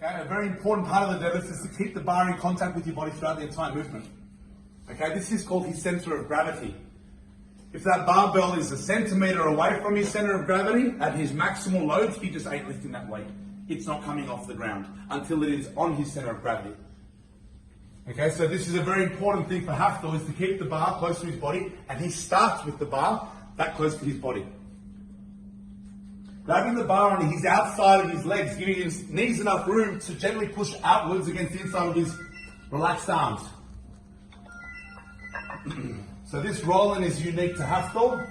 Okay, a very important part of the deadlift is to keep the bar in contact with your body throughout the entire movement. Okay, this is called his center of gravity. If that barbell is a centimeter away from his center of gravity, at his maximal loads, he just ain't lifting that weight. It's not coming off the ground until it is on his center of gravity. Okay, so this is a very important thing for Hafþór, is to keep the bar close to his body, and he starts with the bar that close to his body. Grabbing the bar on his outside of his legs, giving his knees enough room to gently push outwards against the inside of his relaxed arms. So this rolling is unique to Hafþór.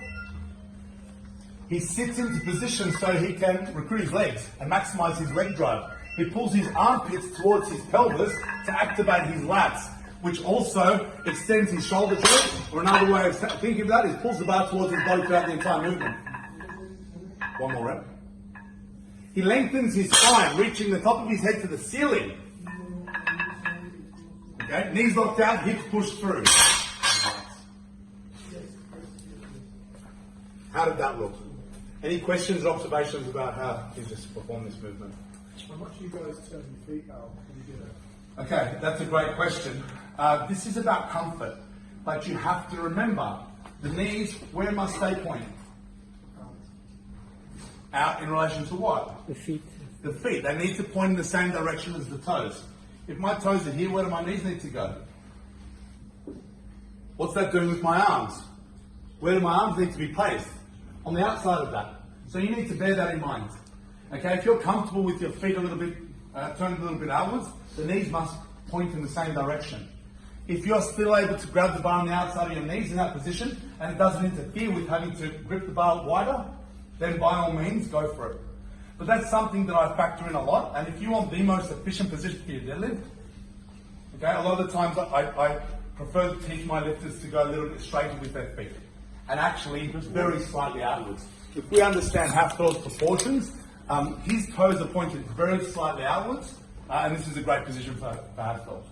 He sits into position so he can recruit his legs and maximize his leg drive. He pulls his armpits towards his pelvis to activate his lats, which also extends his shoulder joint, or another way of thinking of that is pulls the bar towards his body throughout the entire movement. One more rep. He lengthens his spine, reaching the top of his head to the ceiling. Okay, knees locked out, hips pushed through. How did that look? Any questions or observations about how he just performed this movement? How much do you guys turn your feet out when you do it? Okay, that's a great question. This is about comfort, but you have to remember the knees, where must they point? Out in relation to what? The feet. The feet. They need to point in the same direction as the toes. If my toes are here, where do my knees need to go? What's that doing with my arms? Where do my arms need to be placed? On the outside of that. So you need to bear that in mind. Okay, if you're comfortable with your feet a little bit, turned a little bit outwards, the knees must point in the same direction. If you're still able to grab the bar on the outside of your knees in that position, and it doesn't interfere with having to grip the bar wider, then by all means, go for it. But that's something that I factor in a lot, and if you want the most efficient position for your deadlift, okay, a lot of the times I prefer to teach my lifters to go a little bit straighter with their feet, and actually very slightly outwards. If we understand Hafþór's proportions, his toes are pointed very slightly outwards, and this is a great position for Hafþór.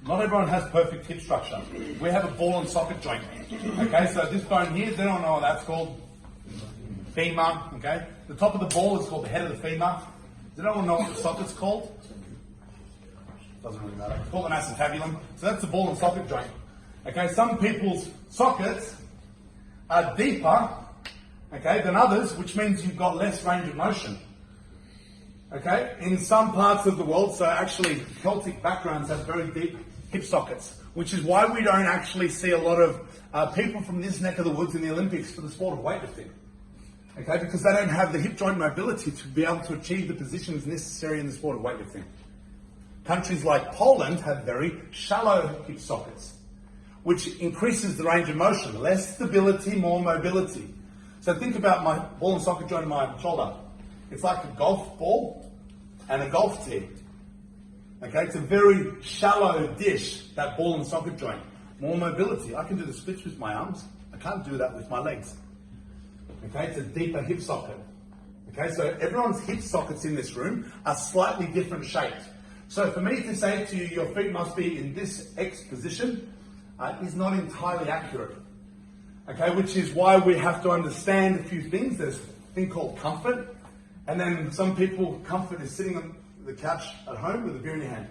Not everyone has perfect hip structure. We have a ball and socket joint. Okay, so this bone here, they don't know what that's called. Femur, okay? The top of the ball is called the head of the femur. Does anyone know what the socket's called? Doesn't really matter. It's called an acetabulum. So that's the ball and socket joint. Okay, some people's sockets are deeper, okay, than others, which means you've got less range of motion. Okay, in some parts of the world, so actually Celtic backgrounds have very deep hip sockets, which is why we don't actually see a lot of people from this neck of the woods in the Olympics for the sport of weightlifting. Okay, because they don't have the hip joint mobility to be able to achieve the positions necessary in the sport of weightlifting. Countries like Poland have very shallow hip sockets, which increases the range of motion. Less stability, more mobility. So think about my ball and socket joint in my shoulder. It's like a golf ball and a golf tee. Okay, it's a very shallow dish, that ball and socket joint. More mobility. I can do the splits with my arms. I can't do that with my legs. Okay, it's a deeper hip socket. Okay, so everyone's hip sockets in this room are slightly different shaped. So for me to say to you, your feet must be in this X position, is not entirely accurate. Okay, which is why we have to understand a few things. There's a thing called comfort, and then some people, comfort is sitting on the couch at home with a beer in your hand.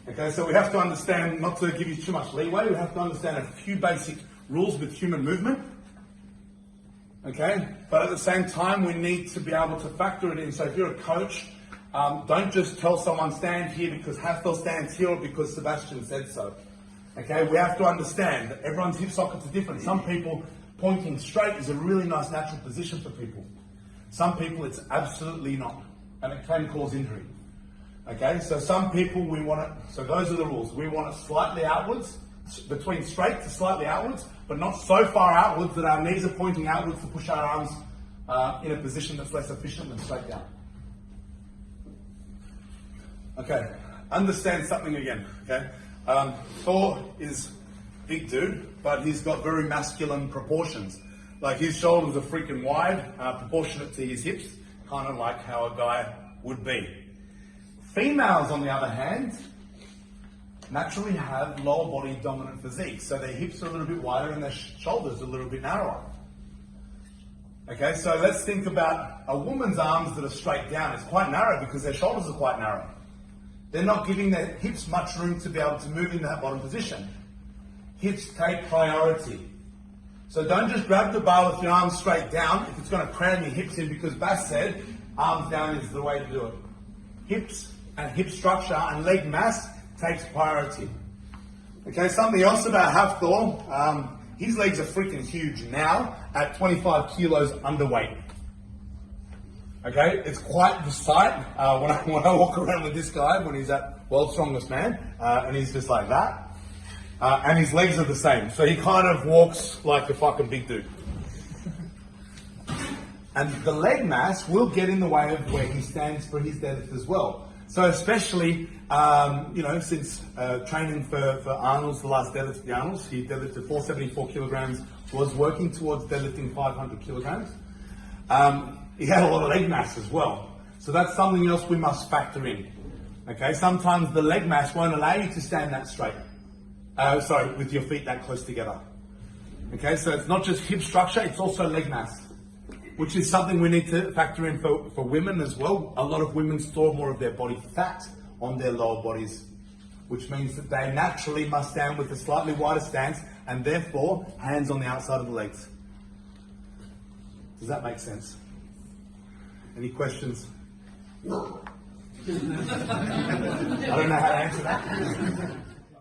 Okay, so we have to understand, not to give you too much leeway, we have to understand a few basic rules with human movement. Okay, but at the same time, we need to be able to factor it in. So if you're a coach, don't just tell someone stand here because Hafþór stands here or because Sebastian said so. Okay, we have to understand that everyone's hip sockets are different. Some people pointing straight is a really nice natural position for people. Some people it's absolutely not, and it can cause injury. Okay, so some people we want it, so those are the rules. We want it slightly outwards, between straight to slightly outwards, but not so far outwards that our knees are pointing outwards to push our arms in a position that's less efficient than straight down. Okay, understand something again, okay? Thor is a big dude, but he's got very masculine proportions. Like his shoulders are freaking wide, proportionate to his hips, kind of like how a guy would be. Females, on the other hand, naturally have lower body dominant physiques, so their hips are a little bit wider and their shoulders are a little bit narrower. Okay, so let's think about a woman's arms that are straight down. It's quite narrow because their shoulders are quite narrow. They're not giving their hips much room to be able to move in that bottom position. Hips take priority. So don't just grab the bar with your arms straight down if it's going to cram your hips in, because Bass said arms down is the way to do it. Hips and hip structure and leg mass takes priority. Okay, something else about Hafþór, his legs are freaking huge now at 25 kilos underweight. Okay, it's quite the sight when I walk around with this guy when he's at World's Strongest Man, and he's just like that. And his legs are the same, so he kind of walks like a fucking big dude. And the leg mass will get in the way of where he stands for his deadlift as well. So especially, since training for Arnold's, the last deadlift for the Arnold's, he deadlifted 474 kilograms, was working towards deadlifting 500 kilograms. He had a lot of leg mass as well. So that's something else we must factor in. Okay, sometimes the leg mass won't allow you to stand that straight. With your feet that close together. Okay, so it's not just hip structure, it's also leg mass, which is something we need to factor in for women as well. A lot of women store more of their body fat on their lower bodies, which means that they naturally must stand with a slightly wider stance and therefore hands on the outside of the legs. Does that make sense? Any questions? I don't know how to answer that.